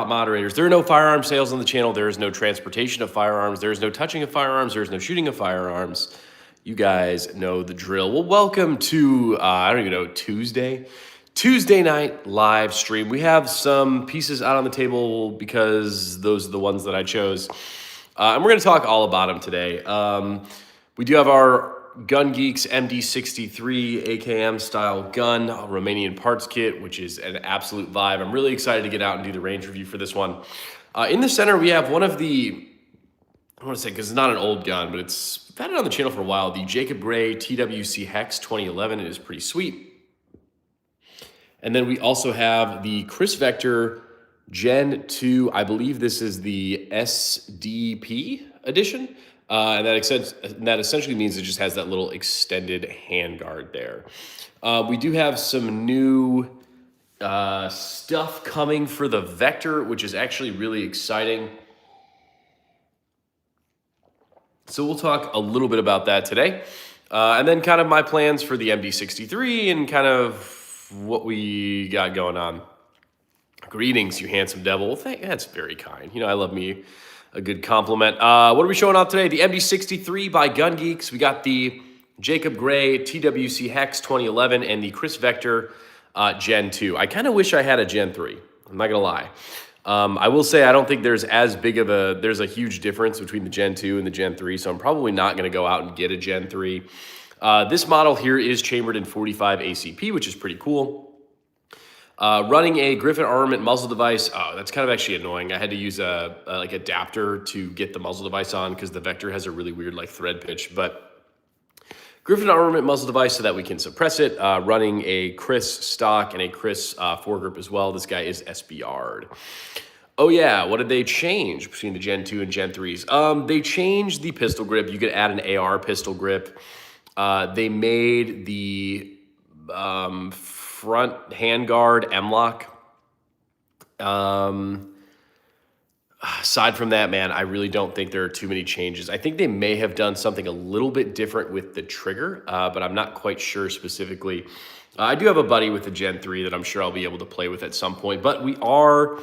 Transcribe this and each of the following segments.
moderators. There are no firearm sales on the channel. There is no transportation of firearms. There is no touching of firearms. There is no shooting of firearms. You guys know the drill. Well, welcome to, I don't even know, Tuesday night live stream. We have some pieces out on the table because those are the ones that I chose. And we're going to talk all about them today. We do have our Gun Geeks MD63 AKM style gun, a Romanian parts kit, which is an absolute vibe. I'm really excited to get out and do the range review for this one. In the center, we have one of the, I want to say, because it's not an old gun, but I've had it on the channel for a while, the Jacob Gray TWC Hex 2011. It is pretty sweet. And then we also have the Chris Vector Gen 2. I believe this is the SDP edition. And that essentially means it just has that little extended handguard there. We do have some new stuff coming for the Vector, which is actually really exciting. So we'll talk a little bit about that today. And then kind of my plans for the MD63 and kind of what we got going on. Greetings, you handsome devil. Well, that's very kind. You know, I love me a good compliment. What are we showing off today? The MD63 by Gun Geeks. We got the Jacob Gray TWC Hex 2011 and the Chris Vector Gen 2. I kind of wish I had a Gen 3. I'm not going to lie. I will say I don't think there's there's a huge difference between the Gen 2 and the Gen 3, so I'm probably not going to go out and get a Gen 3. This model here is chambered in 45 ACP, which is pretty cool. Running a Griffin Armament muzzle device, that's kind of actually annoying. I had to use a like adapter to get the muzzle device on because the Vector has a really weird like thread pitch. But Griffin Armament muzzle device so that we can suppress it. Running a Chris stock and a Chris foregrip as well. This guy is SBR'd. Oh yeah, what did they change between the Gen 2 and Gen 3s? They changed the pistol grip. You could add an AR pistol grip. They made the front handguard M-lock. Aside from that, man, I really don't think there are too many changes. I think they may have done something a little bit different with the trigger, but I'm not quite sure specifically. I do have a buddy with the Gen 3 that I'm sure I'll be able to play with at some point, but we are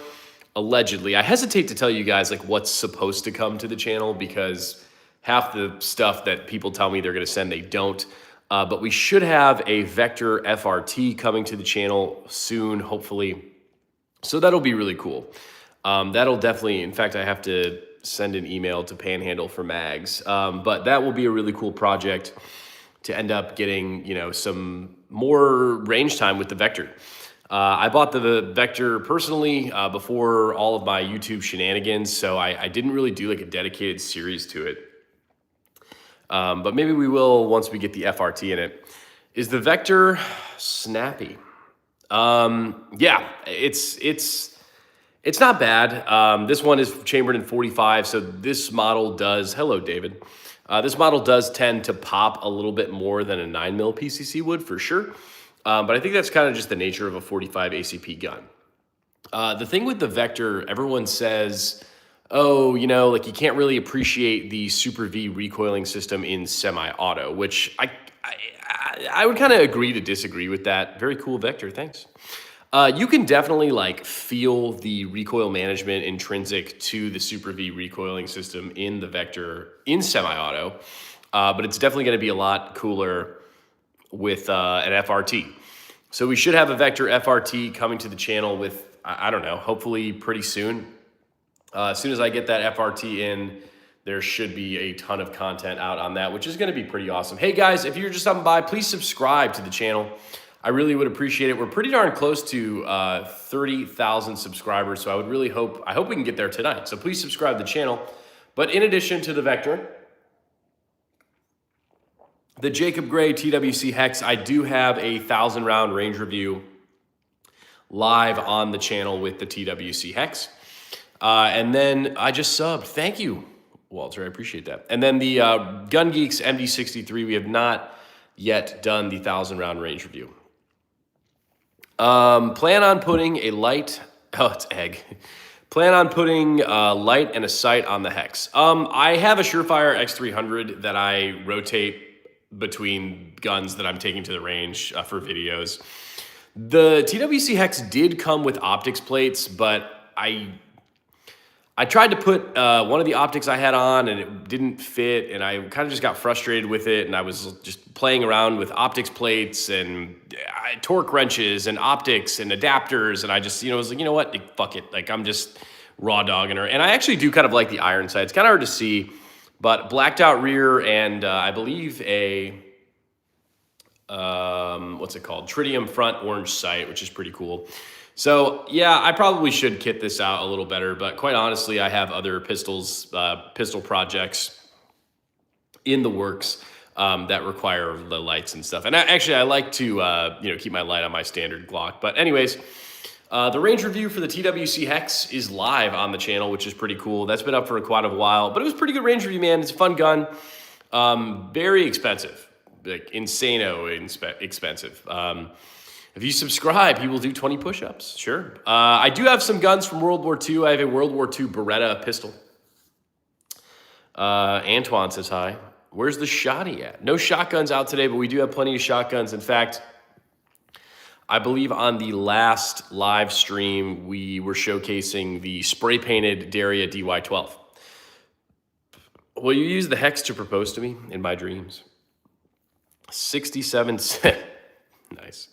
allegedly, I hesitate to tell you guys like what's supposed to come to the channel because half the stuff that people tell me they're going to send, they don't. But we should have a Vector FRT coming to the channel soon, hopefully. So that'll be really cool. That'll definitely, in fact, I have to send an email to Panhandle for mags. But that will be a really cool project to end up getting, you know, some more range time with the Vector. I bought the Vector personally before all of my YouTube shenanigans, so I didn't really do like a dedicated series to it. But maybe we will once we get the FRT in it. Is the Vector snappy? Yeah, it's not bad. This one is chambered in 45, so this model does, hello David, this model does tend to pop a little bit more than a 9mm PCC would for sure. But I think that's kind of just the nature of a 45 ACP gun. The thing with the Vector, everyone says, oh, you know, like you can't really appreciate the Super V recoiling system in semi-auto, which I would kind of agree to disagree with that. Very cool Vector, thanks. You can definitely like feel the recoil management intrinsic to the Super V recoiling system in the Vector in semi-auto, but it's definitely going to be a lot cooler with an FRT. So we should have a Vector FRT coming to the channel with, I don't know, hopefully pretty soon. As soon as I get that FRT in, there should be a ton of content out on that, which is going to be pretty awesome. Hey guys, if you're just stopping by, please subscribe to the channel. I really would appreciate it. We're pretty darn close to 30,000 subscribers, so I hope we can get there tonight. So please subscribe to the channel. But in addition to the Vector, the Jacob Gray TWC Hex, I do have a 1,000-round range review live on the channel with the TWC Hex. And then I just subbed. Thank you, Walter. I appreciate that. And then the Gun Geeks MD63, we have not yet done the 1,000-round range review. Plan on putting a light, oh, it's egg. Plan on putting a light and a sight on the Hex. I have a Surefire X300 that I rotate between guns that I'm taking to the range for videos. The TWC Hex did come with optics plates, but I I tried to put one of the optics I had on and it didn't fit, and I kind of just got frustrated with it, and I was just playing around with optics plates and torque wrenches and optics and adapters, and I just, was like, you know what, fuck it. Like, I'm just raw dogging her. And I actually do kind of like the iron sight. It's kind of hard to see, but blacked out rear and I believe a, what's it called? Tritium front orange sight, which is pretty cool. So yeah, I probably should kit this out a little better, but quite honestly, I have other pistol projects in the works that require the lights and stuff. And I like to keep my light on my standard Glock. But anyways, the range review for the TWC Hex is live on the channel, which is pretty cool. That's been up for quite a while, but it was pretty good range review, man. It's a fun gun, very expensive, like insano expensive. If you subscribe, he will do 20 push-ups. Sure. I do have some guns from World War II. I have a World War II Beretta pistol. Antoine says hi. Where's the shotty at? No shotguns out today, but we do have plenty of shotguns. In fact, I believe on the last live stream, we were showcasing the spray-painted Daria DY12. Will you use the Hex to propose to me in my dreams? 67 cents. Nice.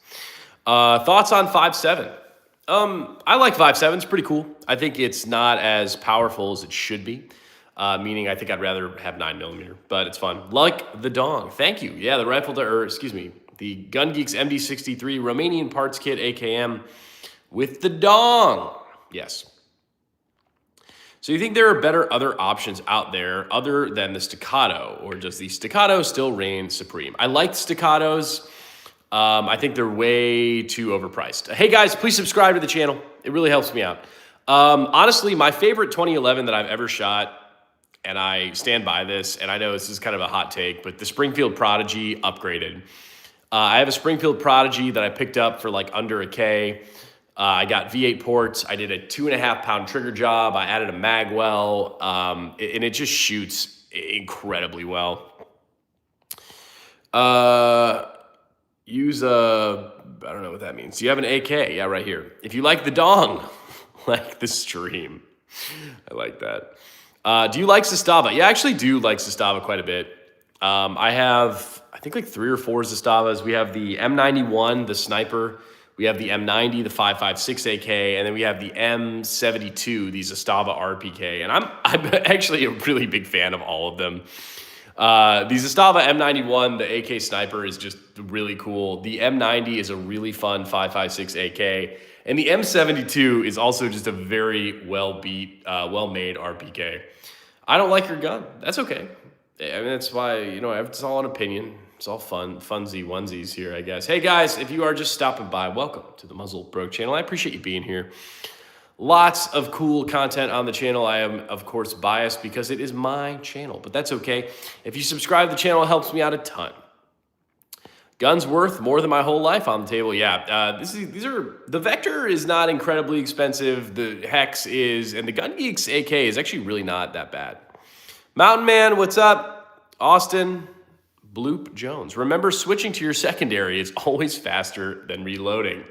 Thoughts on 5.7? I like 5.7. It's pretty cool. I think it's not as powerful as it should be. Meaning I think I'd rather have 9mm, but it's fun. Like the dong. Thank you. Yeah, the the Gun Geeks MD63 Romanian parts kit AKM with the dong. Yes. So you think there are better other options out there other than the staccato, or does the staccato still reign supreme? I like staccatos. I think they're way too overpriced. Hey guys, please subscribe to the channel. It really helps me out. Honestly, my favorite 2011 that I've ever shot, and I stand by this, and I know this is kind of a hot take, but the Springfield Prodigy upgraded. I have a Springfield Prodigy that I picked up for like under $1,000. I got V8 ports. I did a 2.5-pound trigger job. I added a magwell, and it just shoots incredibly well. Use a, I don't know what that means. You have an AK, yeah, right here. If you like the dong, like the stream. I like that. Do you like Zastava? Yeah, I actually do like Zastava quite a bit. I have, I think like 3 or 4 Zastavas. We have the M91, the sniper. We have the M90, the 5.56 AK, and then we have the M72, the Zastava RPK. And I'm actually a really big fan of all of them. The Zastava M91, the AK sniper, is just really cool. The M90 is a really fun 5.56 AK. And the M72 is also just a very well-beat, well-made RPK. I don't like your gun. That's okay. I mean, that's why, it's all an opinion. It's all funsy onesies here, I guess. Hey, guys, if you are just stopping by, welcome to the Muzzle Broke channel. I appreciate you being here. Lots of cool content on the channel. I am, of course, biased because it is my channel, but that's okay. If you subscribe to the channel, it helps me out a ton. Guns worth more than my whole life on the table. Yeah, the Vector is not incredibly expensive. The Hex is, and the Gun Geeks AK is actually really not that bad. Mountain Man, what's up? Austin, Bloop Jones. Remember, switching to your secondary is always faster than reloading.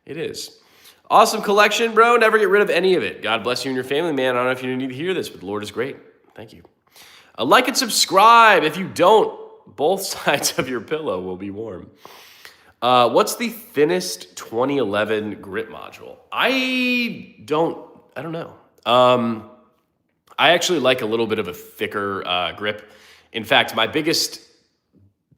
It is. Awesome collection, bro. Never get rid of any of it. God bless you and your family, man. I don't know if you need to hear this, but the Lord is great. Thank you. Like and subscribe. If you don't, both sides of your pillow will be warm. What's the thinnest 2011 grip module? I don't know. I actually like a little bit of a thicker grip. In fact, my biggest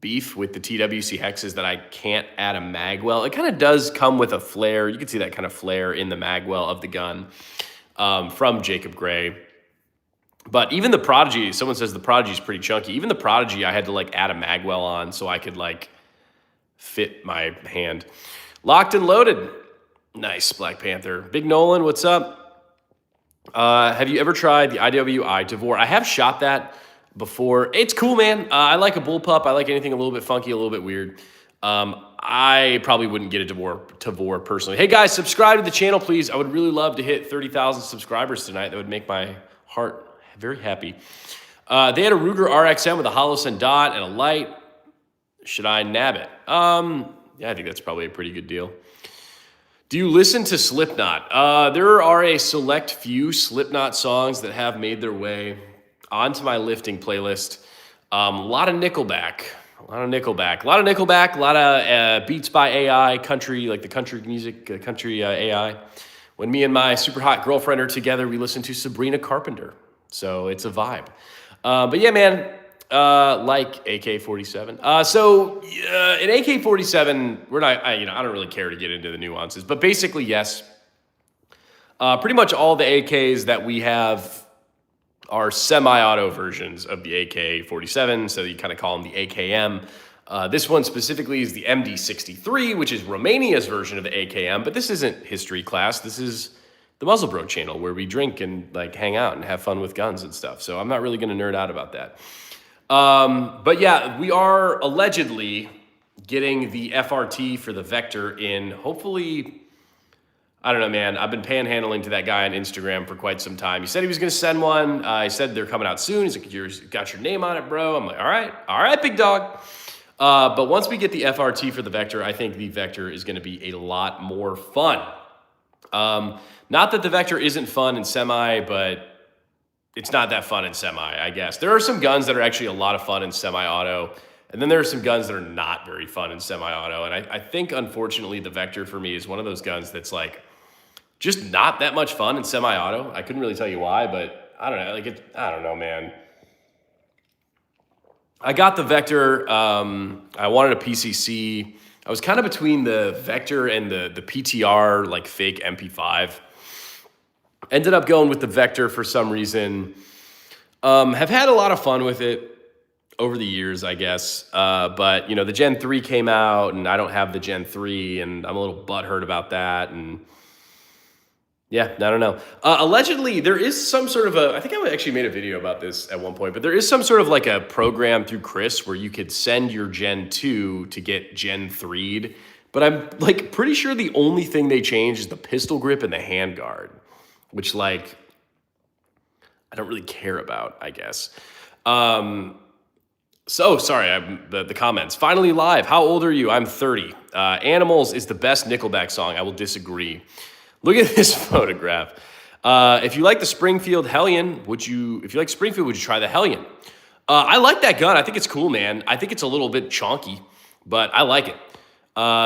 beef with the TWC Hex is that I can't add a magwell. It kind of does come with a flare. You can see that kind of flare in the magwell of the gun from Jacob Gray. But even the Prodigy, someone says the Prodigy is pretty chunky. Even the Prodigy, I had to like add a magwell on so I could like fit my hand. Locked and loaded. Nice, Black Panther. Big Nolan, what's up? Have you ever tried the IWI Devore? I have shot that before. It's cool, man. I like a bullpup. I like anything a little bit funky, a little bit weird. I probably wouldn't get a Devore personally. Hey guys, subscribe to the channel, please. I would really love to hit 30,000 subscribers tonight. That would make my heart very happy. They had a Ruger RXM with a Holocene dot and a light. Should I nab it? Yeah, I think that's probably a pretty good deal. Do you listen to Slipknot? There are a select few Slipknot songs that have made their way onto my lifting playlist. A lot of Nickelback, a lot of beats by AI, country, like the country music, country AI. When me and my super hot girlfriend are together, we listen to Sabrina Carpenter. So it's a vibe. But yeah, man, like AK-47. In AK-47, we're not, I don't really care to get into the nuances, but basically, yes. Pretty much all the AKs that we have are semi-auto versions of the AK-47, so you kind of call them the AKM. This one specifically is the MD63, which is Romania's version of the AKM, but this isn't history class. This is the Muzzle Bro channel where we drink and like hang out and have fun with guns and stuff. So I'm not really going to nerd out about that. But yeah, we are allegedly getting the FRT for the Vector in hopefully, I don't know, man. I've been panhandling to that guy on Instagram for quite some time. He said he was going to send one. He said they're coming out soon. He's like, you got your name on it, bro. I'm like, all right, big dog. But once we get the FRT for the Vector, I think the Vector is going to be a lot more fun. Not that the Vector isn't fun in semi, but it's not that fun in semi, I guess. There are some guns that are actually a lot of fun in semi-auto, and then there are some guns that are not very fun in semi-auto. And I think, unfortunately, the Vector for me is one of those guns that's like just not that much fun in semi-auto. I couldn't really tell you why, but I don't know. I don't know, man. I got the Vector. I wanted a PCC. I was kind of between the Vector and the PTR, like fake MP5. Ended up going with the Vector for some reason. Have had a lot of fun with it over the years, I guess. But, the Gen 3 came out, and I don't have the Gen 3, and I'm a little butthurt about that. And, yeah, I don't know. Allegedly, there is some sort of I think I actually made a video about this at one point, but there is some sort of like a program through Chris where you could send your Gen 2 to get Gen 3'd. But I'm, like, pretty sure the only thing they changed is the pistol grip and the handguard, which, like, I don't really care about, I guess. Sorry, the comments. Finally live. How old are you? I'm 30. Animals is the best Nickelback song. I will disagree. Look at this photograph. If you like the Springfield Hellion, would you try the Hellion? I like that gun. I think it's cool, man. I think it's a little bit chonky, but I like it.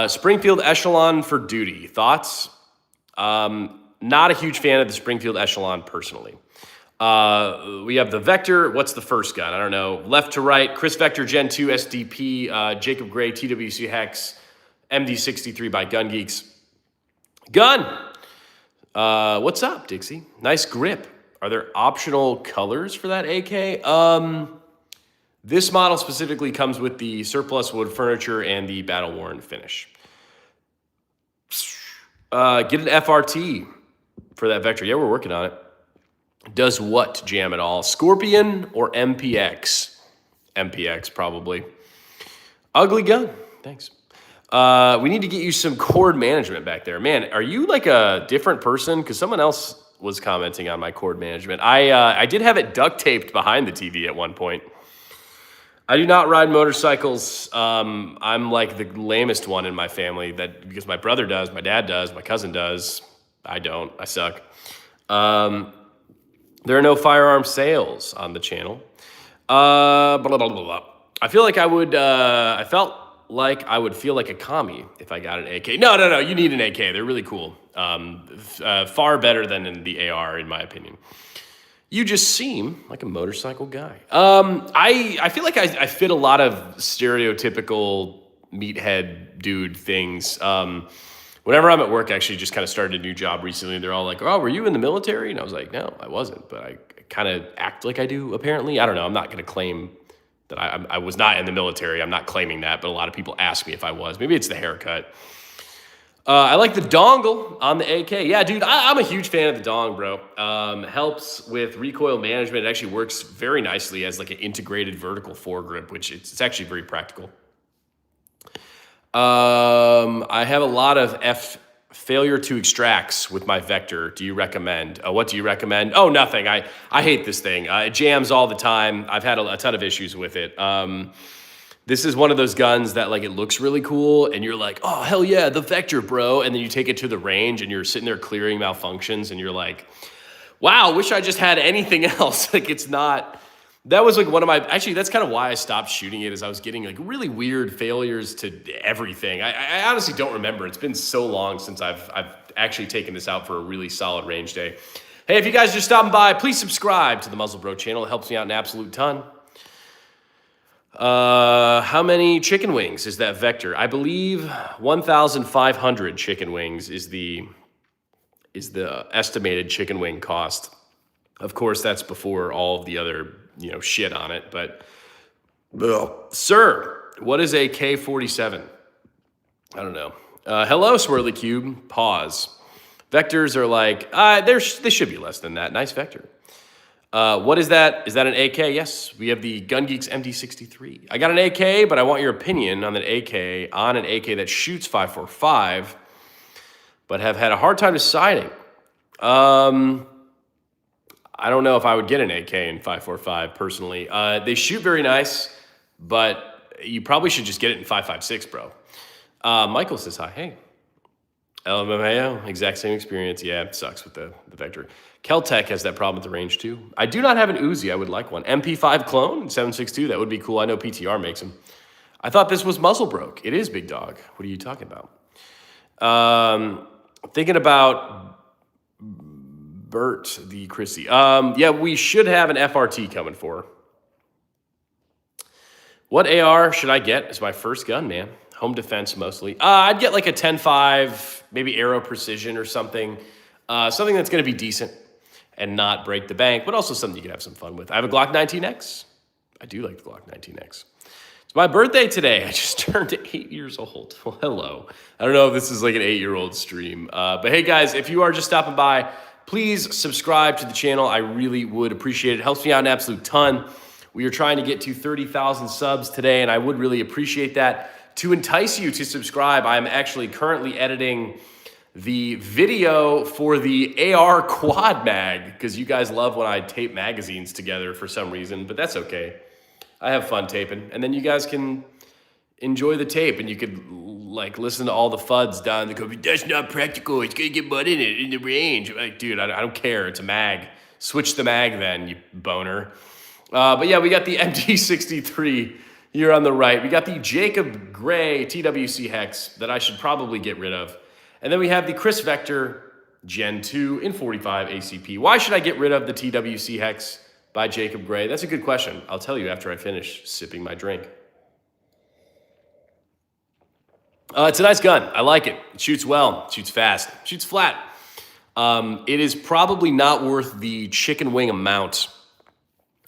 Springfield Echelon for duty. Thoughts? Not a huge fan of the Springfield Echelon personally. We have the Vector. What's the first gun? I don't know. Left to right, Chris Vector Gen 2 SDP, Jacob Gray TWC Hex, MD63 by Gun Geeks. Gun! What's up, Dixie? Nice grip. Are there optional colors for that AK? This model specifically comes with the surplus wood furniture and the battle-worn finish. Get an FRT for that Vector. Yeah, we're working on it. Does what jam at all? Scorpion or MPX? MPX, probably. Ugly gun. Thanks. We need to get you some cord management back there. Man, are you like a different person? Because someone else was commenting on my cord management. I did have it duct taped behind the TV at one point. I do not ride motorcycles. I'm like the lamest one in my family because my brother does, my dad does, my cousin does. I don't. I suck. There are no firearm sales on the channel. Blah, blah, blah, blah. I feel like I felt like I would feel like a commie if I got an AK. No. You need an AK. They're really cool. Far better than in the AR, in my opinion. You just seem like a motorcycle guy. I feel like I fit a lot of stereotypical meathead dude things. Whenever I'm at work, I actually just kind of started a new job recently. They're all like, oh, were you in the military? And I was like, no, I wasn't. But I kind of act like I do, apparently. I don't know. I'm not going to claim that I was not in the military. I'm not claiming that. But a lot of people ask me if I was. Maybe it's the haircut. I like the dongle on the AK. Yeah, dude, I'm a huge fan of the dong, bro. Helps with recoil management. It actually works very nicely as like an integrated vertical foregrip, which it's actually very practical. I have a lot of failure to extracts with my Vector. Do you recommend? What do you recommend? Oh, nothing. I hate this thing. It jams all the time. I've had a ton of issues with it. This is one of those guns that like it looks really cool and you're like, oh, hell yeah, the Vector, bro. And then you take it to the range and you're sitting there clearing malfunctions and you're like, wow, wish I just had anything else. Like it's not, that was like one of my, actually that's kind of why I stopped shooting it, is I was getting like really weird failures to everything. I honestly don't remember. It's been so long since I've actually taken this out for a really solid range day. Hey, if you guys are just stopping by, please subscribe to the Muzzle Bro channel. It helps me out an absolute ton. How many chicken wings is that Vector? I believe 1,500 chicken wings is the estimated chicken wing cost. Of course, that's before all of the other, shit on it. But, sir, what is a K-47? I don't know. Hello, Swirly Cube. Pause. Vectors are like, they should be less than that. Nice Vector. What is that? Is that an AK? Yes, we have the Gun Geeks MD63. I got an AK, but I want your opinion on an AK that shoots 5.45, but have had a hard time deciding. I don't know if I would get an AK in 5.45 personally. They shoot very nice, but you probably should just get it in 5.56, bro. Michael says hi. Hey. LMAO, exact same experience. Yeah, it sucks with the Vector. Keltec has that problem with the range too. I do not have an Uzi. I would like one. MP5 clone, 7.62. That would be cool. I know PTR makes them. I thought this was muzzle broke. It is, big dog. What are you talking about? Thinking about Bert the Chrissy. Yeah, we should have an FRT coming for. What AR should I get as my first gun, man? Home defense mostly. I'd get like a 10.5, maybe Aero Precision or something. Something that's going to be decent and not break the bank, but also something you can have some fun with. I have a Glock 19X. I do like the Glock 19X. It's my birthday today. I just turned 8 years old. Well, hello. I don't know if this is like an 8-year-old stream. But hey, guys, if you are just stopping by, please subscribe to the channel. I really would appreciate it. It helps me out an absolute ton. We are trying to get to 30,000 subs today, and I would really appreciate that. To entice you to subscribe, I'm actually currently editing the video for the AR quad mag, because you guys love when I tape magazines together for some reason, but that's okay. I have fun taping, and then you guys can enjoy the tape, and you could like listen to all the FUDs down the code. That's not practical. It's gonna get mud in it in the range. I'm like, dude, I don't care. It's a mag. Switch the mag then, you boner. But yeah, we got the MD63 here on the right. We got the Jacob Gray TWC Hex that I should probably get rid of. And then we have the Chris Vector Gen 2 in 45 ACP. Why should I get rid of the TWC Hex by Jacob Gray? That's a good question. I'll tell you after I finish sipping my drink. It's a nice gun. I like it. It shoots well, it shoots fast, it shoots flat. It is probably not worth the chicken wing amount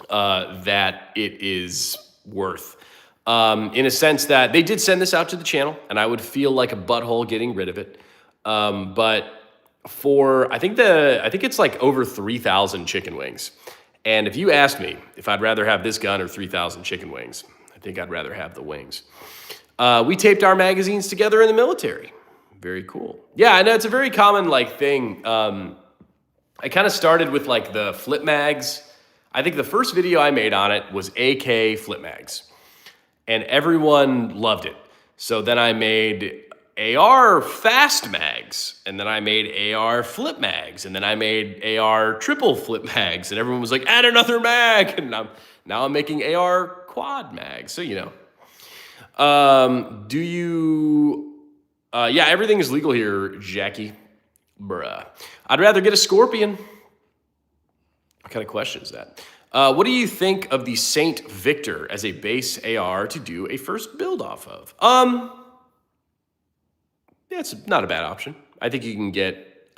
that it is worth. In a sense that they did send this out to the channel, and I would feel like a butthole getting rid of it. But for, I think it's like over 3,000 chicken wings. And if you asked me if I'd rather have this gun or 3,000 chicken wings, I think I'd rather have the wings. We taped our magazines together in the military. Very cool. Yeah, I know it's a very common like thing. I kind of started with like the flip mags. I think the first video I made on it was AK flip mags, and everyone loved it. So then I made AR fast mags, and then I made AR flip mags, and then I made AR triple flip mags, and everyone was like, add another mag, and now I'm making AR quad mags. So, you know. Yeah, everything is legal here, Jackie. Bruh. I'd rather get a Scorpion. What kind of question is that? What do you think of the Saint Victor as a base AR to do a first build off of? Yeah, it's not a bad option. I think you can get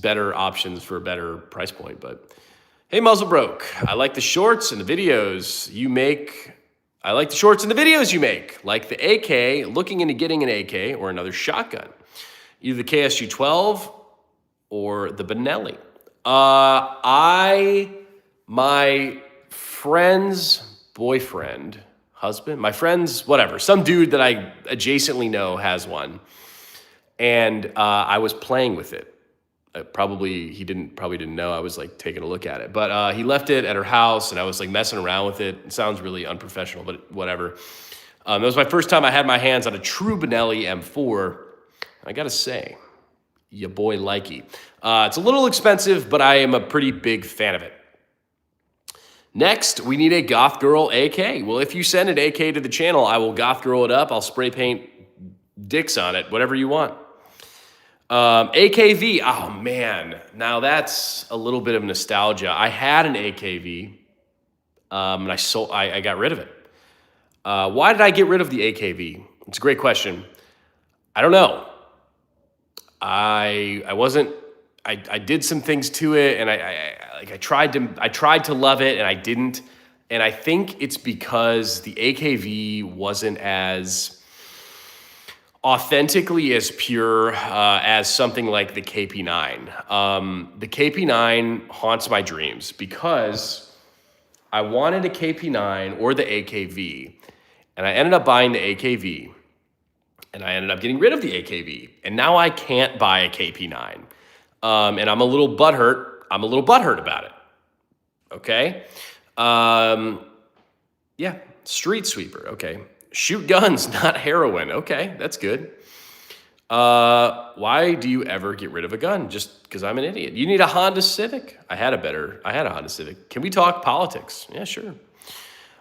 better options for a better price point. But hey, Muzzle Broke, I like the shorts and the videos you make. I like the shorts and the videos you make, like the AK, looking into getting an AK or another shotgun, either the KSG-12 or the Benelli. My friend's boyfriend, husband, my friend's whatever, some dude that I adjacently know has one, and I was playing with it He probably didn't know I was like taking a look at it, but he left it at her house and I was like messing around with it. It sounds really unprofessional, but whatever. That was my first time I had my hands on a true Benelli M4. I gotta say, ya boy likey. It's a little expensive, but I am a pretty big fan of it. Next, we need a Goth Girl AK. Well, if you send an AK to the channel, I will Goth Girl it up. I'll spray paint dicks on it, whatever you want. AKV, oh man, now that's a little bit of nostalgia. I had an AKV, and I got rid of it. Why did I get rid of the AKV? It's a great question. I don't know. I did some things to it, and I tried to love it, and I didn't. And I think it's because the AKV wasn't as authentically as pure as something like the KP9. The KP9 haunts my dreams because I wanted a KP9 or the AKV, and I ended up buying the AKV, and I ended up getting rid of the AKV, and now I can't buy a KP9, and I'm a little butthurt. I'm a little butthurt about it. Okay, yeah, street sweeper. Okay. Shoot guns, not heroin. Okay, that's good. Why do you ever get rid of a gun? Just because I'm an idiot. You need a Honda Civic? I had a Honda Civic. Can we talk politics? Yeah, sure.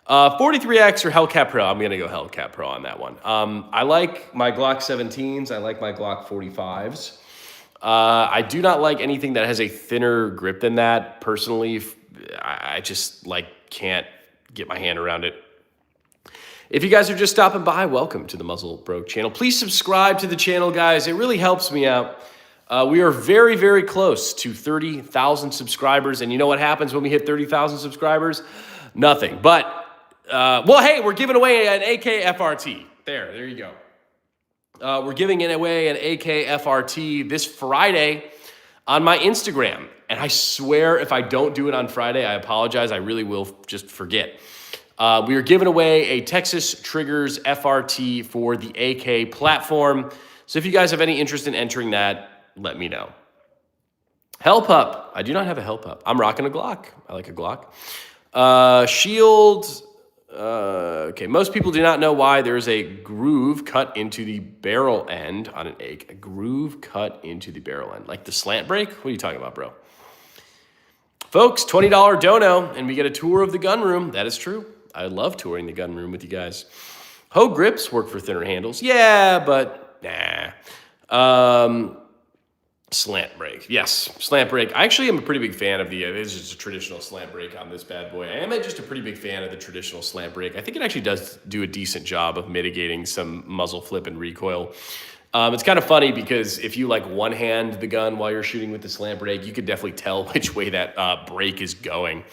43X or Hellcat Pro? I'm going to go Hellcat Pro on that one. I like my Glock 17s. I like my Glock 45s. I do not like anything that has a thinner grip than that. Personally, I just can't get my hand around it. If you guys are just stopping by, welcome to the Muzzle Bro channel. Please subscribe to the channel, guys. It really helps me out. We are very, very close to 30,000 subscribers. And you know what happens when we hit 30,000 subscribers? Nothing. But, well, hey, we're giving away an AK FRT. There you go. We're giving away an AK FRT this Friday on my Instagram. And I swear if I don't do it on Friday, I apologize. I really will just forget. We are giving away a Texas Triggers FRT for the AK platform. So if you guys have any interest in entering that, let me know. Hell Pup. I do not have a Hell Pup. I'm rocking a Glock. I like a Glock. Shield. Okay, most people do not know why there's a groove cut into the barrel end on an AK. A groove cut into the barrel end. Like the slant break? What are you talking about, bro? Folks, $20 dono, and we get a tour of the gun room. That is true. I love touring the gun room with you guys. Hoe grips work for thinner handles. Yeah, but nah. Slant brake. Yes, slant brake. I actually am a pretty big fan of it's just a traditional slant brake on this bad boy. I am just a pretty big fan of the traditional slant brake. I think it actually does do a decent job of mitigating some muzzle flip and recoil. It's kind of funny because if you one hand the gun while you're shooting with the slant brake, you could definitely tell which way that brake is going.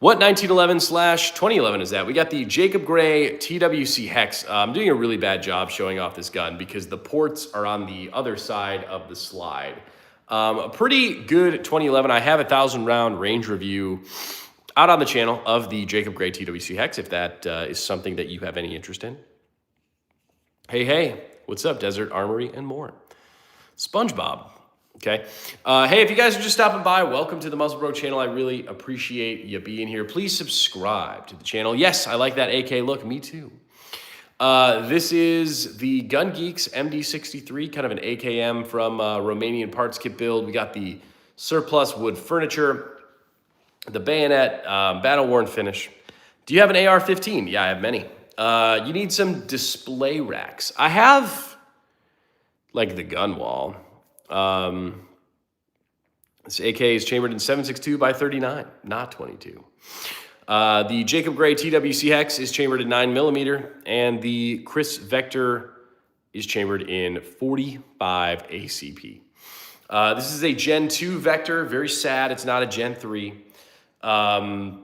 What 1911/2011 is that? We got the Jacob Gray TWC Hex. I'm doing a really bad job showing off this gun because the ports are on the other side of the slide. A pretty good 2011. I have a 1,000-round range review out on the channel of the Jacob Gray TWC Hex if that is something that you have any interest in. Hey, what's up, Desert Armory and more. SpongeBob. Okay. Hey, if you guys are just stopping by, welcome to the Muzzle Bro channel. I really appreciate you being here. Please subscribe to the channel. Yes, I like that AK look. Me too. This is the Gun Geeks MD63, kind of an AKM from Romanian parts kit build. We got the surplus wood furniture, the bayonet, battle-worn finish. Do you have an AR-15? Yeah, I have many. You need some display racks. I have, the gun wall. This AK is chambered in 7.62 by 39, not 22. The Jacob Gray TWC Hex is chambered in 9mm, and the Chris Vector is chambered in 45 ACP. This is a Gen 2 Vector. Very sad it's not a Gen 3.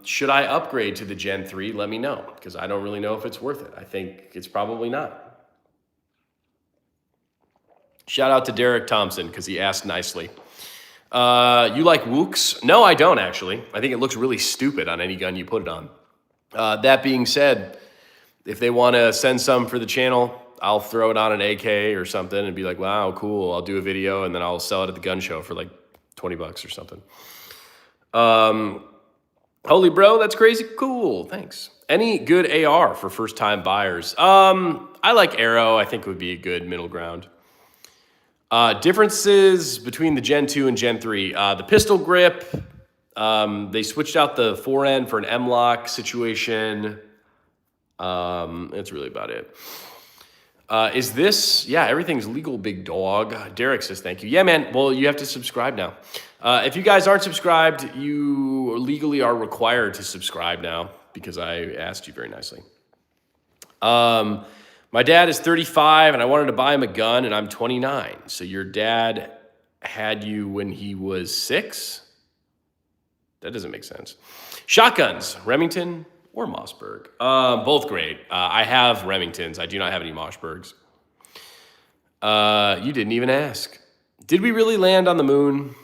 Should I upgrade to the Gen 3? Let me know, because I don't really know if it's worth it. I think it's probably not. Shout out to Derek Thompson, because he asked nicely. You like Wooks? No, I don't, actually. I think it looks really stupid on any gun you put it on. That being said, if they want to send some for the channel, I'll throw it on an AK or something and be like, wow, cool. I'll do a video and then I'll sell it at the gun show for like 20 bucks or something. Holy bro, that's crazy cool. Thanks. Any good AR for first time buyers? I like Arrow. I think would be a good middle ground. Differences between the Gen 2 and Gen 3. The pistol grip, they switched out the forend for an M-lock situation. That's really about it. Is this, yeah, everything's legal, big dog. Derek says, thank you. Yeah, man, well, you have to subscribe now. If you guys aren't subscribed, you legally are required to subscribe now because I asked you very nicely. My dad is 35 and I wanted to buy him a gun and I'm 29. So your dad had you when he was 6? That doesn't make sense. Shotguns, Remington or Mossberg? Both great. I have Remingtons. I do not have any Mossbergs. You didn't even ask. Did we really land on the moon?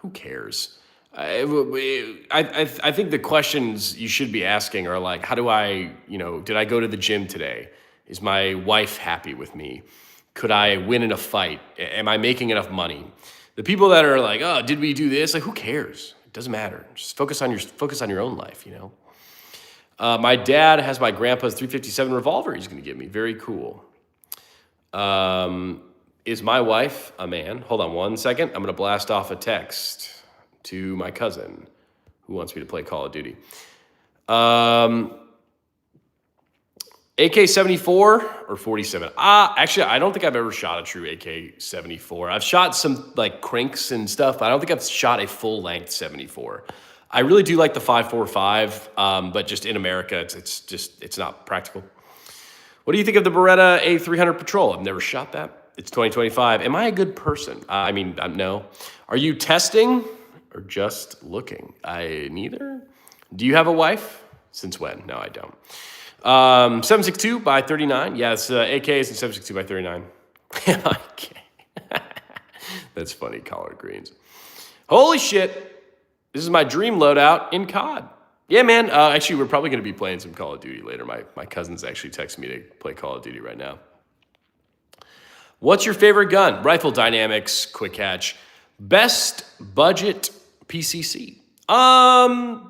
Who cares? I think the questions you should be asking are like, how do I, did I go to the gym today? Is my wife happy with me? Could I win in a fight? Am I making enough money? The people that are like, oh, did we do this? Like, who cares? It doesn't matter. Just focus on your own life, My dad has my grandpa's .357 revolver he's going to give me. Very cool. Is my wife a man? Hold on one second. I'm going to blast off a text to my cousin who wants me to play Call of Duty. AK-74 or 47? Actually, I don't think I've ever shot a true AK-74. I've shot some like crinks and stuff, but I don't think I've shot a full-length 74. I really do like the 5.45, but just in America, it's not practical. What do you think of the Beretta A300 Patrol? I've never shot that. It's 2025. Am I a good person? No. Are you testing or just looking? Neither. Do you have a wife? Since when? No, I don't. 7.62 by 39. Yes, AKs and 7.62 by 39. Okay. That's funny, collard greens. Holy shit. This is my dream loadout in COD. Yeah, man. Actually, we're probably going to be playing some Call of Duty later. My cousin's actually texting me to play Call of Duty right now. What's your favorite gun? Rifle Dynamics, quick catch. Best budget PCC. The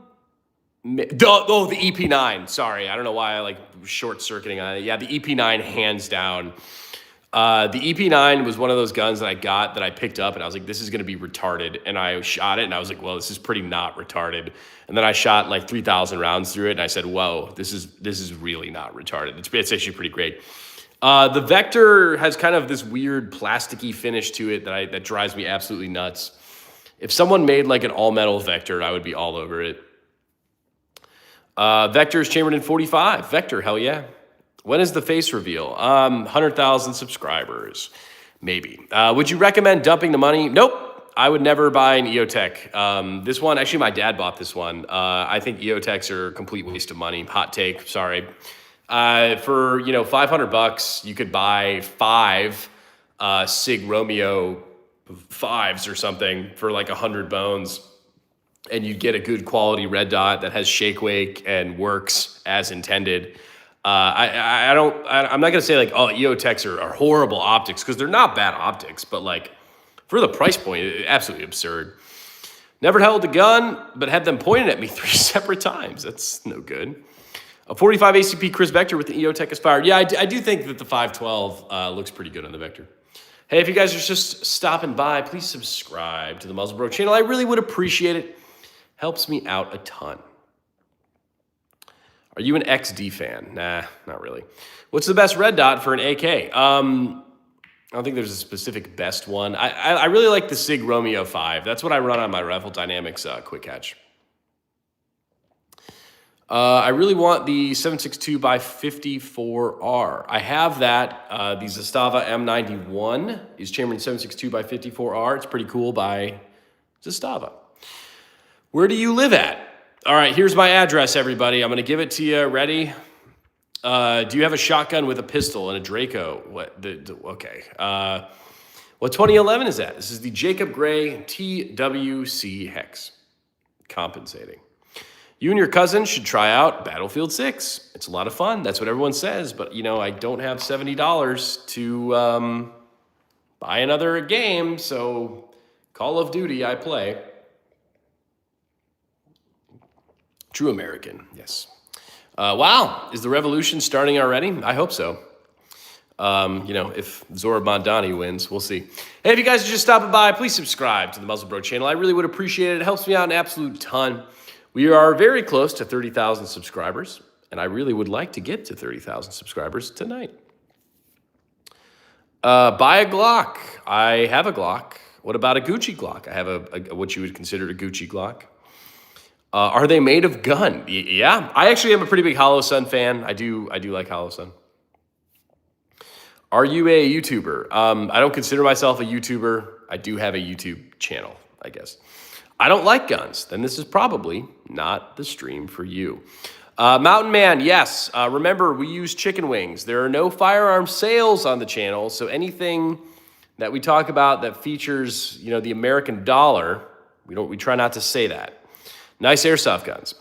EP9. Sorry, I don't know why I like short-circuiting on it. Yeah, the EP9, hands down. The EP9 was one of those guns that I got that I picked up and I was like, this is going to be retarded. And I shot it and I was like, well, this is pretty not retarded. And then I shot like 3,000 rounds through it and I said, whoa, this is really not retarded. It's actually pretty great. The Vector has kind of this weird plasticky finish to it that drives me absolutely nuts. If someone made like an all-metal Vector, I would be all over it. Vector is chambered in 45. Vector, hell yeah. When is the face reveal? 100,000 subscribers. Maybe. Would you recommend dumping the money? Nope. I would never buy an EOTech. This one, actually, my dad bought this one. I think EOTechs are a complete waste of money. Hot take, sorry. For, $500, you could buy 5 Sig Romeo 5s or something for like 100 bones. And you get a good quality red dot that has shake wake and works as intended. I'm not gonna say like, oh, EOTechs are horrible optics, because they're not bad optics, but like for the price point, it's absolutely absurd. Never held a gun, but had them pointed at me 3 separate times. That's no good. A 45 ACP Chris Vector with the EOTech is fired. Yeah, I do think that the 512 looks pretty good on the Vector. Hey, if you guys are just stopping by, please subscribe to the Muzzle Bro channel. I really would appreciate it. Helps me out a ton. Are you an XD fan? Nah, not really. What's the best red dot for an AK? I don't think there's a specific best one. I really like the Sig Romeo 5. That's what I run on my Rifle Dynamics quick catch. I really want the 7.62 by 54R. I have that. The Zastava M91 is chambered in 7.62 by 54R. It's pretty cool by Zastava. Where do you live at? All right, here's my address, everybody. I'm going to give it to you. Ready? Do you have a shotgun with a pistol and a Draco? Okay. What 2011 is that? This is the Jacob Gray TWC Hex. Compensating. You and your cousin should try out Battlefield 6. It's a lot of fun. That's what everyone says. But, I don't have $70 to buy another game. So Call of Duty, I play. True American, yes. Wow, is the revolution starting already? I hope so. If Zora Mondani wins, we'll see. Hey, if you guys are just stopping by, please subscribe to the Muzzle Bro channel. I really would appreciate it. It helps me out an absolute ton. We are very close to 30,000 subscribers, and I really would like to get to 30,000 subscribers tonight. Buy a Glock. I have a Glock. What about a Gucci Glock? I have a what you would consider a Gucci Glock. Are they made of gun? Yeah, I actually am a pretty big Hollow Sun fan. I do like Hollow Sun. Are you a YouTuber? I don't consider myself a YouTuber. I do have a YouTube channel, I guess. I don't like guns. Then this is probably not the stream for you. Mountain Man, yes. Remember, we use chicken wings. There are no firearm sales on the channel, so anything that we talk about that features, the American dollar, we try not to say that. Nice airsoft guns.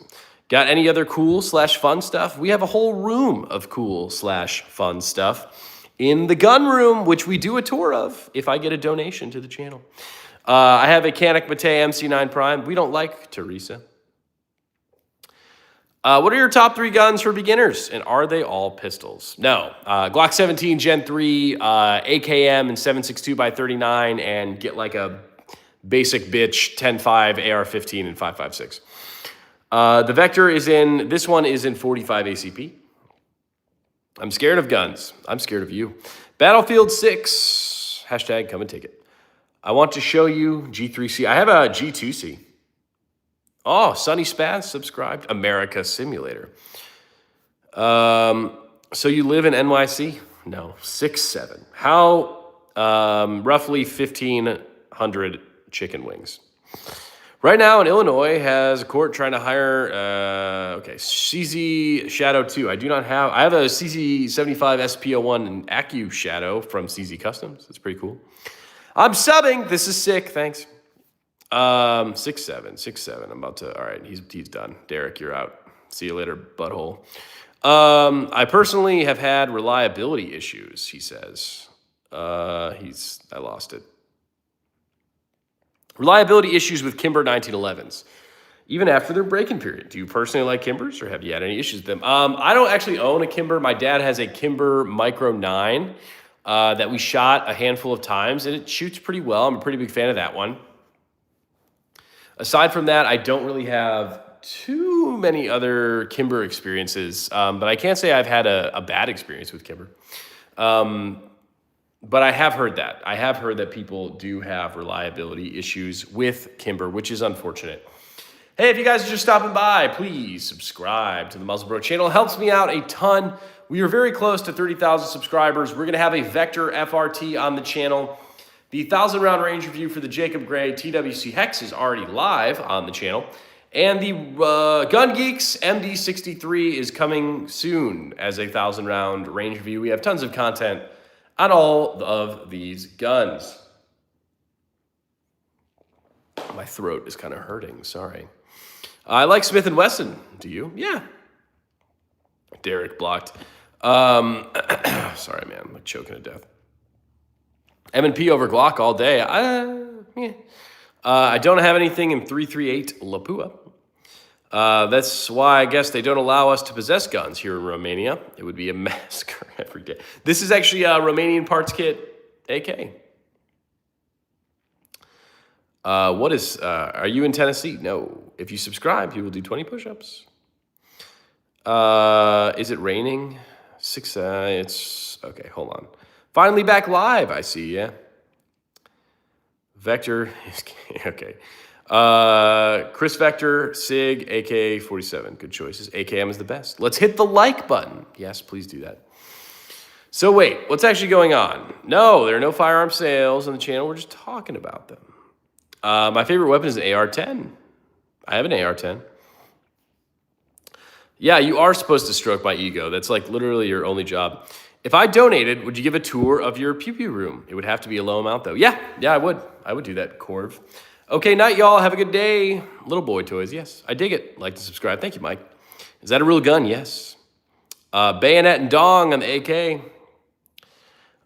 Got any other cool/fun stuff? We have a whole room of cool/fun stuff in the gun room, which we do a tour of if I get a donation to the channel. I have a Canik Mate MC9 Prime. We don't like Teresa. What are your top 3 guns for beginners, and are they all pistols? No. Glock 17 Gen 3, AKM, and 7.62x39, and get like a basic bitch 10.5 AR-15 and 5.56. The Vector this one is in 45 ACP. I'm scared of guns. I'm scared of you. Battlefield 6, hashtag come and take it. I want to show you G3C. I have a G2C. Oh, Sunny Spaz subscribed. America Simulator. So you live in NYC? No, 6'7". How, roughly 1,500 chicken wings. Right now in Illinois has a court trying to hire, CZ Shadow 2. I have a CZ75 SP01 and Accu Shadow from CZ Customs. That's pretty cool. I'm subbing. This is sick. Thanks. 6'7". I'm about to, all right, he's done. Derek, you're out. See you later, butthole. I personally have had reliability issues, he says. I lost it. Reliability issues with Kimber 1911s, even after their break-in period. Do you personally like Kimbers, or have you had any issues with them? I don't actually own a Kimber. My dad has a Kimber Micro 9 that we shot a handful of times, and it shoots pretty well. I'm a pretty big fan of that one. Aside from that, I don't really have too many other Kimber experiences, but I can't say I've had a bad experience with Kimber. But I have heard that. I have heard that people do have reliability issues with Kimber, which is unfortunate. Hey, if you guys are just stopping by, please subscribe to the Muzzle Bro channel. It helps me out a ton. We are very close to 30,000 subscribers. We're going to have a Vector FRT on the channel. The 1,000-round range review for the Jacob Gray TWC Hex is already live on the channel. And the Gun Geeks MD63 is coming soon as a 1,000-round range review. We have tons of content on all of these guns. My throat is kind of hurting, sorry. I like Smith & Wesson. Do you? Yeah. Derek blocked. Sorry, man, I'm choking to death. M&P over Glock all day. I don't have anything in 338 Lapua. That's why I guess they don't allow us to possess guns here in Romania. It would be a massacre every day. This is actually a Romanian parts kit AK. Are you in Tennessee? No. If you subscribe, you will do 20 push-ups. Is it raining? It's, okay, hold on. Finally back live, I see, yeah. Vector, okay. Chris Vector, SIG, AK-47. Good choices. AKM is the best. Let's hit the like button. Yes, please do that. So wait, what's actually going on? No, there are no firearm sales on the channel. We're just talking about them. My favorite weapon is an AR-10. I have an AR-10. Yeah, you are supposed to stroke my ego. That's like literally your only job. If I donated, would you give a tour of your pew-pew room? It would have to be a low amount, though. Yeah, I would. I would do that, Corv. Okay, night, y'all. Have a good day. Little boy toys, yes. I dig it. Like to subscribe. Thank you, Mike. Is that a real gun? Yes. Bayonet and dong on the AK.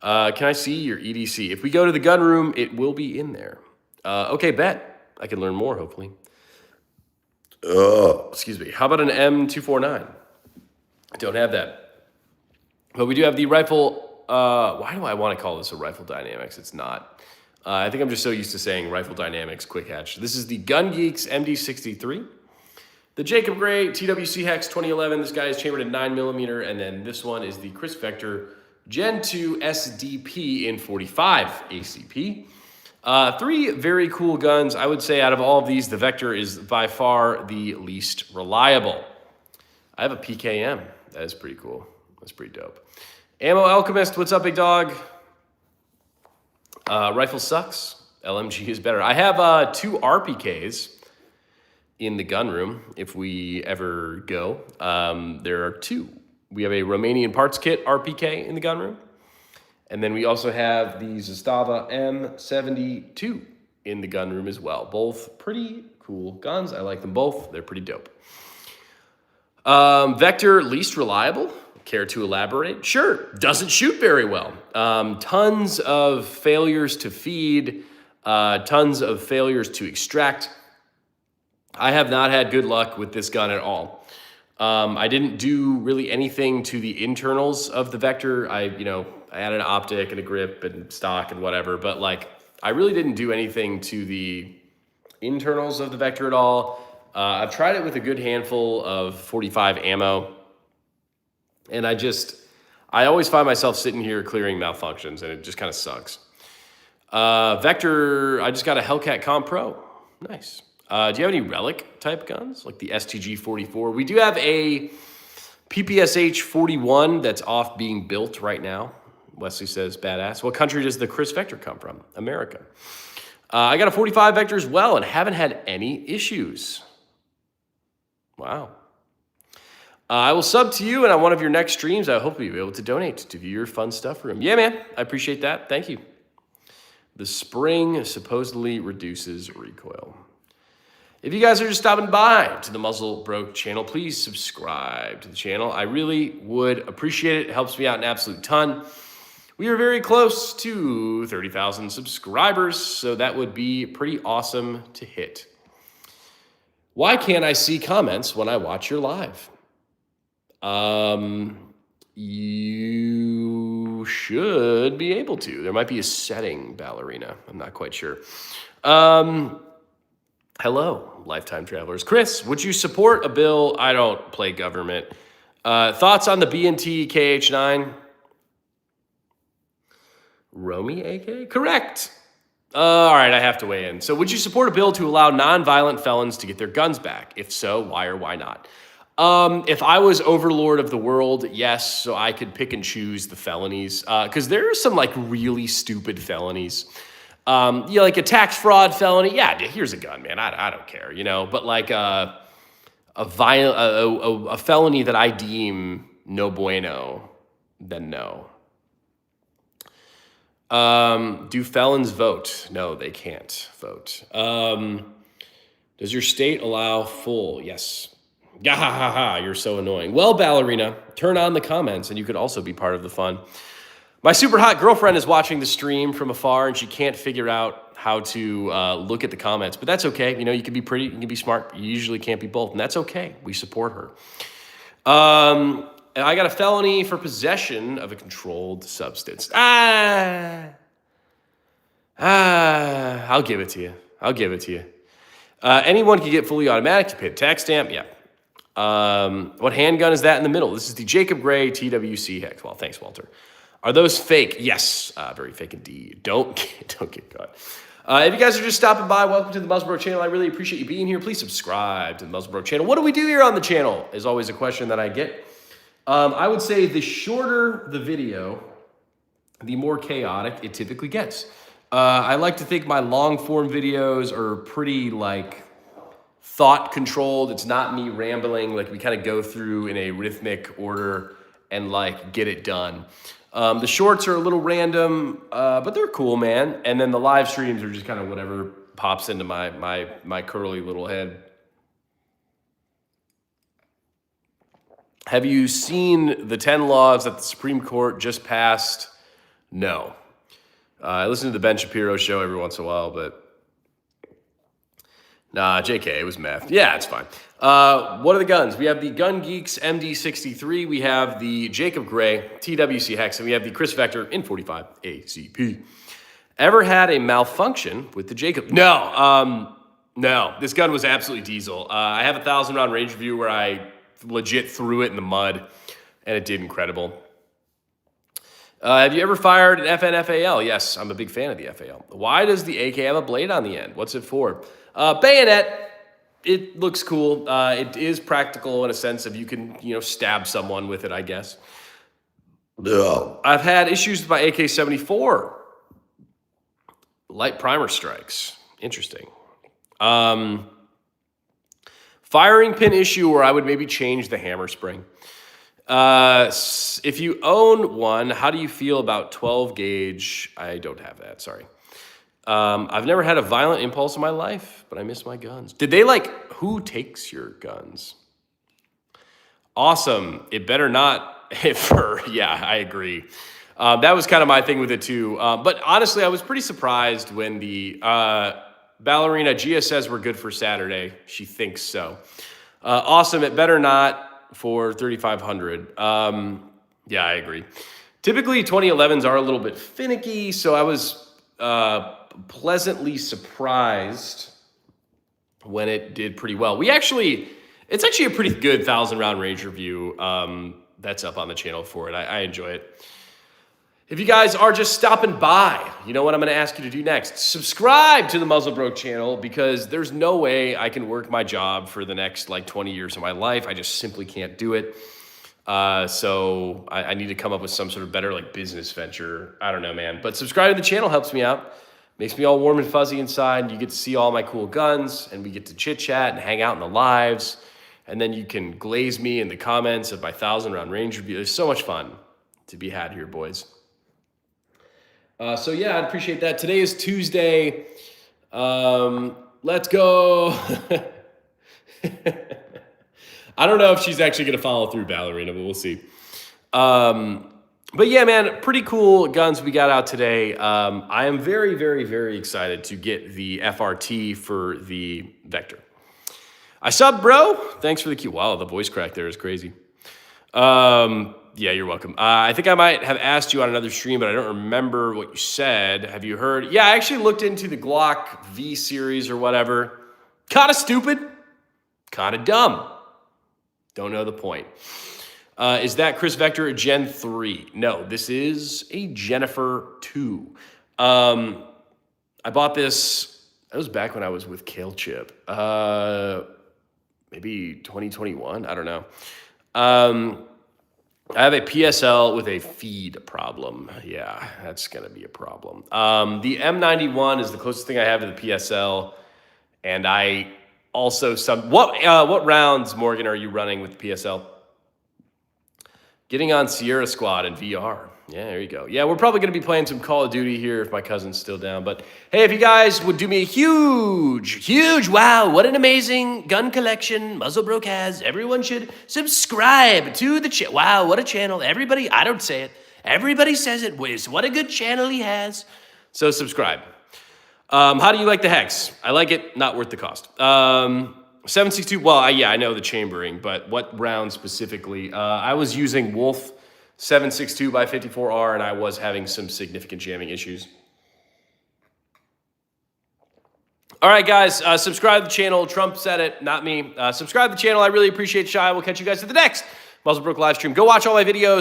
Can I see your EDC? If we go to the gun room, it will be in there. Okay, bet. I can learn more, hopefully. Excuse me. How about an M249? I don't have that. But we do have the rifle. Why do I want to call this a rifle dynamics? It's not. I think I'm just so used to saying rifle dynamics quick hatch. This is the Gun Geeks MD63. The Jacob Gray TWC Hex 2011. This guy is chambered in 9mm. And then this one is the Chris Vector Gen 2 SDP in 45 ACP. Three very cool guns. I would say out of all of these, the Vector is by far the least reliable. I have a PKM. That is pretty cool. That's pretty dope. Ammo Alchemist, what's up, big dog? Rifle sucks. LMG is better. I have 2 RPKs in the gun room if we ever go. There are 2. We have a Romanian parts kit RPK in the gun room. And then we also have the Zastava M72 in the gun room as well. Both pretty cool guns. I like them both. They're pretty dope. Vector, least reliable. Care to elaborate? Sure. Doesn't shoot very well. Tons of failures to feed. Tons of failures to extract. I have not had good luck with this gun at all. I didn't do really anything to the internals of the Vector. I added an optic and a grip and stock and whatever, but like I really didn't do anything to the internals of the Vector at all. I've tried it with a good handful of 45 ammo, and I always find myself sitting here clearing malfunctions, and it just kind of sucks. Vector, I just got a Hellcat Comp Pro. Nice. Do you have any relic type guns like the STG 44? We do have a PPSH 41 that's off being built right now. Wesley says, badass. What country does the Chris Vector come from? America. I got a 45 Vector as well and haven't had any issues. Wow. I will sub to you and on one of your next streams, I hope you'll be able to donate to view your fun stuff room. Yeah, man. I appreciate that. Thank you. The spring supposedly reduces recoil. If you guys are just stopping by to the Muzzle Broke channel, please subscribe to the channel. I really would appreciate it. It helps me out an absolute ton. We are very close to 30,000 subscribers, so that would be pretty awesome to hit. Why can't I see comments when I watch your live? You should be able to. There might be a setting, Ballerina. I'm not quite sure. Hello, lifetime travelers. Chris, would you support a bill? I don't play government. Thoughts on the B&T KH9? Romy AK? Correct. All right, I have to weigh in. So would you support a bill to allow non-violent felons to get their guns back? If so, why or why not? If I was overlord of the world, yes, so I could pick and choose the felonies. Because there are some like really stupid felonies. Like a tax fraud felony. Yeah, here's a gun, man. I don't care, But like a felony that I deem no bueno, then no. Do felons vote? No, they can't vote. Does your state allow full? Yes. Gahahaha, you're so annoying. Well, Ballerina, turn on the comments and you could also be part of the fun. My super hot girlfriend is watching the stream from afar and she can't figure out how to look at the comments, but that's okay. You can be pretty, you can be smart. You usually can't be both, and that's okay. We support her. And I got a felony for possession of a controlled substance. I'll give it to you. I'll give it to you. Anyone can get fully automatic. You pay the tax stamp. Yeah. What handgun is that in the middle? This is the Jacob Gray TWC Hex. Well, thanks, Walter. Are those fake? Yes, very fake indeed. Don't get caught. If you guys are just stopping by, welcome to the Muzzle Broke channel. I really appreciate you being here. Please subscribe to the Muzzle Broke channel. What do we do here on the channel is always a question that I get. I would say the shorter the video, the more chaotic it typically gets. I like to think my long form videos are pretty like thought controlled. It's not me rambling. Like we kind of go through in a rhythmic order and like get it done. The shorts are a little random, but they're cool, man. And then the live streams are just kind of whatever pops into my curly little head. Have you seen the 10 laws that the Supreme Court just passed? No. I listen to the Ben Shapiro show every once in a while, but nah, JK, it was meth. Yeah, it's fine. What are the guns? We have the Gun Geeks MD63. We have the Jacob Gray TWC Hex, and we have the Chris Vector N45 ACP. Ever had a malfunction with the Jacob? No. No. This gun was absolutely diesel. I have a 1,000-round range review where I legit threw it in the mud, and it did incredible. Have you ever fired an FNFAL? Yes, I'm a big fan of the FAL. Why does the AK have a blade on the end? What's it for? Bayonet. It looks cool. It is practical in a sense of you can, stab someone with it, I guess. No. I've had issues with my AK-74. Light primer strikes. Interesting. Firing pin issue where I would maybe change the hammer spring. If you own one, how do you feel about 12 gauge? I don't have that, sorry. I've never had a violent impulse in my life, but I miss my guns. Did they who takes your guns? Awesome. It better not yeah, I agree. That was kind of my thing with it too. But honestly, I was pretty surprised when the ballerina Gia says we're good for Saturday. She thinks so. Awesome. It better not for 3,500. Yeah, I agree. Typically 2011s are a little bit finicky. So I was, pleasantly surprised when it did pretty well. It's actually a pretty good 1,000-round range review. That's up on the channel for it. I enjoy it. If you guys are just stopping by, you know what I'm going to ask you to do next? Subscribe to the Muzzlebroke channel, because there's no way I can work my job for the next 20 years of my life. I just simply can't do it. So I need to come up with some sort of better business venture. I don't know, man. But subscribe to the channel helps me out. Makes me all warm and fuzzy inside. You get to see all my cool guns, and we get to chit chat and hang out in the lives. And then you can glaze me in the comments of my 1,000-round range review. There's so much fun to be had here, boys. So yeah, I'd appreciate that. Today is Tuesday. Let's go. I don't know if she's actually going to follow through, Ballerina, but we'll see. But yeah, man, pretty cool guns we got out today. I am very, very, very excited to get the FRT for the Vector. I subbed, bro. Thanks for the cue. Wow, the voice crack there is crazy. Yeah, you're welcome. I think I might have asked you on another stream, but I don't remember what you said. Have you heard? Yeah, I actually looked into the Glock V series or whatever. Kind of stupid. Kind of dumb. Don't know the point. Is that Chris Vector a Gen 3? No, this is a Jennifer 2. I bought this, that was back when I was with Kale Chip. Maybe 2021, I don't know. I have a PSL with a feed problem. Yeah, that's going to be a problem. The M91 is the closest thing I have to the PSL. And I also, what rounds, Morgan, are you running with the PSL? Getting on Sierra Squad in VR. Yeah, there you go. Yeah, we're probably going to be playing some Call of Duty here if my cousin's still down. But hey, if you guys would do me a huge, wow, what an amazing gun collection Muzzlebroke has. Everyone should subscribe to the channel. Wow, what a channel. Everybody, I don't say it. Everybody says it. What a good channel he has. So subscribe. How do you like the Hex? I like it. Not worth the cost. 762, well, yeah, I know the chambering, but what round specifically? I was using Wolf 762 by 54R, and I was having some significant jamming issues. All right, guys, subscribe to the channel. Trump said it, not me. Subscribe to the channel. I really appreciate Shy. We'll catch you guys at the next Muzzlebroke live stream. Go watch all my videos.